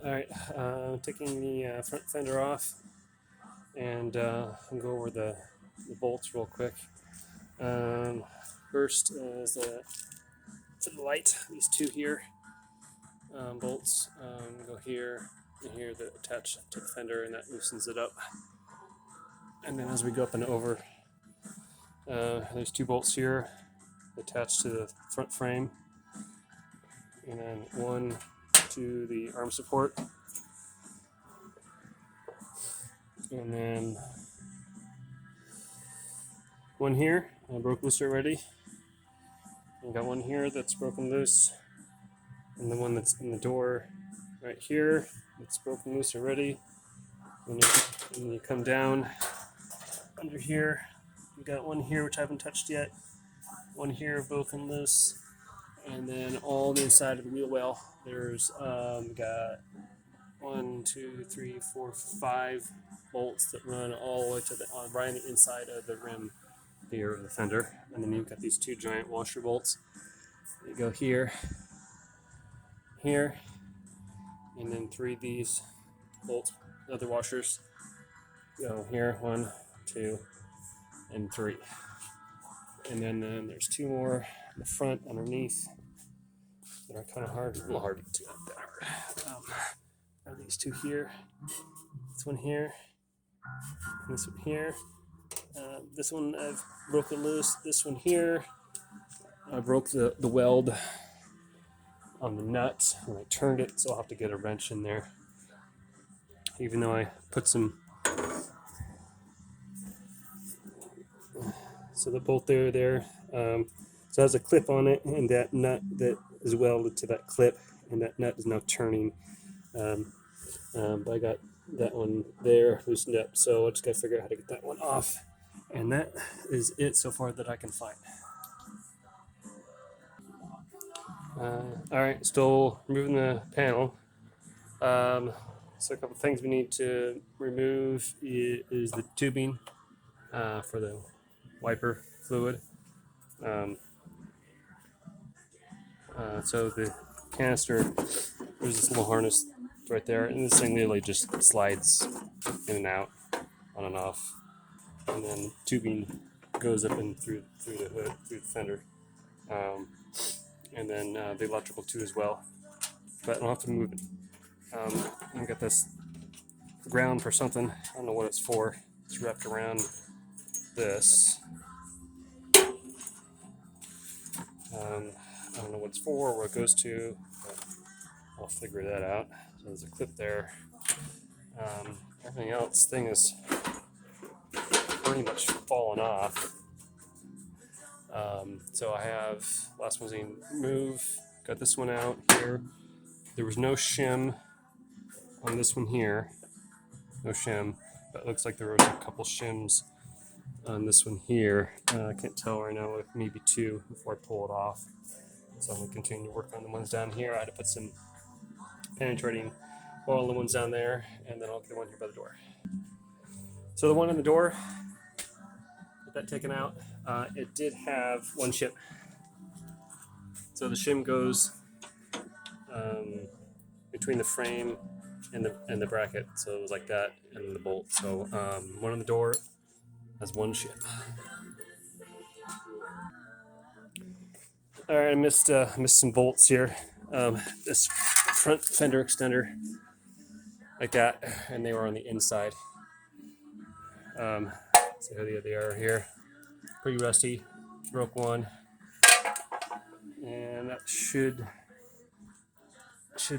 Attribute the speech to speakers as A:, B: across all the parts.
A: Alright, taking the front fender off and I'll go over the bolts real quick. First is for the light, these two here bolts go here and here that attach to the fender, and that loosens it up. And then as we go up and over, there's two bolts here attached to the front frame, and then one to the arm support, and then one here broke loose already. I got one here that's broken loose, and the one that's in the door right here that's broken loose already. And you come down under here, you got one here which I haven't touched yet, one here broken loose, and then all the inside of the wheel well there's got 1, 2, 3, 4, 5 bolts that run all the way to the right on the inside of the rim here of the fender. And then you've got these two giant washer bolts that go here, here, and then 3 of these bolts, other washers, go here, 1, 2, and 3. And then there's 2 more in the front underneath that are kind of hard, a little hard to get to. Are these 2 here, this one here, and this one here. This one I've broken loose. This one here, I broke the weld on the nut when I turned it, so I'll have to get a wrench in there. Even though I put some, so the bolt there, so it has a clip on it, and that nut that is welded to that clip, and that nut is now turning. But I got that one there loosened up, so I just got to figure out how to get that one off. And that is it so far that I can find. Alright, still removing the panel. So a couple things we need to remove is the tubing for the wiper fluid. So the canister, there's this little harness right there, and this thing literally just slides in and out, on and off. And then tubing goes up and through the hood, through the fender, and then the electrical too as well. But I don't have to move it. I've got this ground for something. I don't know what it's for. It's wrapped around this. I don't know what it's for or where it goes to, but I'll figure that out. So there's a clip there. Everything else, thing is pretty much fallen off. So I have last one's in move. Got this one out here. There was no shim on this one here. No shim, but it looks like there was a couple shims on this one here. I can't tell right now, maybe 2 before I pull it off. So I'm going to continue to work on the ones down here. I had to put some penetrating oil on the ones down there, and then I'll get the one here by the door. So the one on the door, get that taken out. It did have 1 shim. So the shim goes between the frame and the bracket. So it was like that, and the bolt. So one on the door has 1 shim. All right, I missed some bolts here. This front fender extender, like that, and they were on the inside. So here they are here. Pretty rusty. Broke one, and that should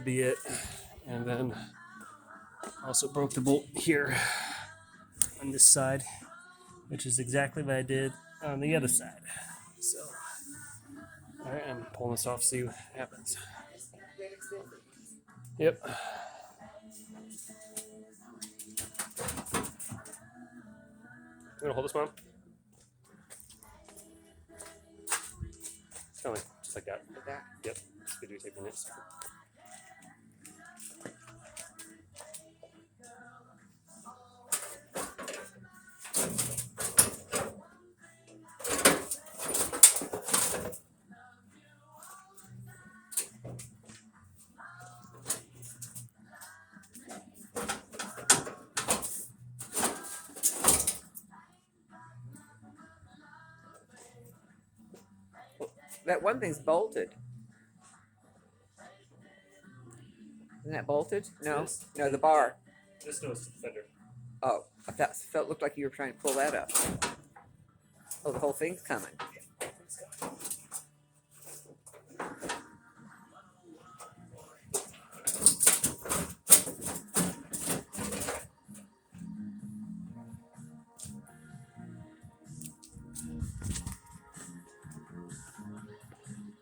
A: be it. And then also broke the bolt here on this side, which is exactly what I did on the other side. So, all right, I'm pulling this off, see what happens. Yep. You wanna hold this, Mom? Kind of just like that.
B: Like that?
A: Yep. Just video taping it.
B: That one thing's bolted. Isn't that bolted? No,
A: Yes.
B: no, the bar.
A: This goes fender.
B: Oh, I thought looked like you were trying to pull that up. Oh, the whole thing's coming.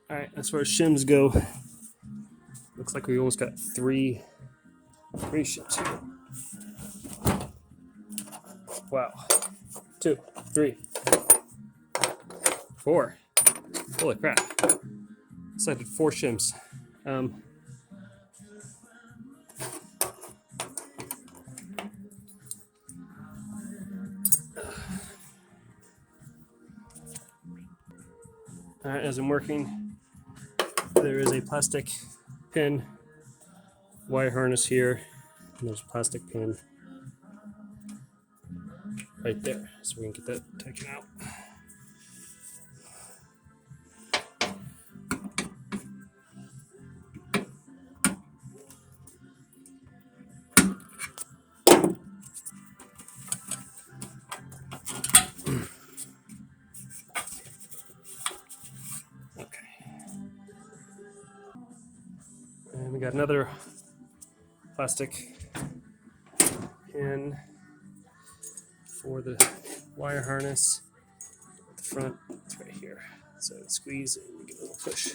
A: All right, as far as shims go, looks like we almost got three shims here. Wow. 2, 3, 4. Holy crap. So I did 4 shims. All right, as I'm working, there is a plastic pin, wire harness here, and there's a plastic pin right there. So we can get that taken out. And we got another plastic pin for the wire harness at the front. It's right here. So squeeze and we give it a little push.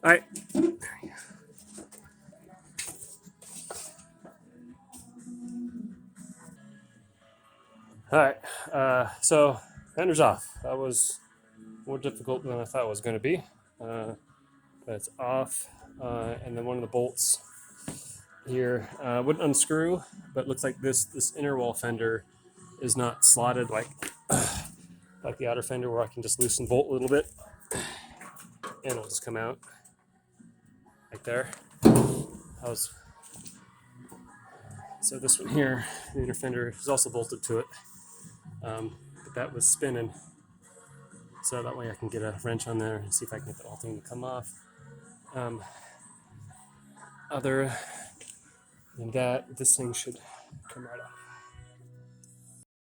A: All right. All right. So fender's off. That was more difficult than I thought it was going to be. But it's off, and then one of the bolts here wouldn't unscrew, but it looks like this inner wall fender is not slotted like the outer fender, where I can just loosen bolt a little bit, and it'll just come out right there. So this one here, the inner fender, is also bolted to it, but that was spinning. So that way I can get a wrench on there and see if I can get the whole thing to come off. Other than that, this thing should come right off.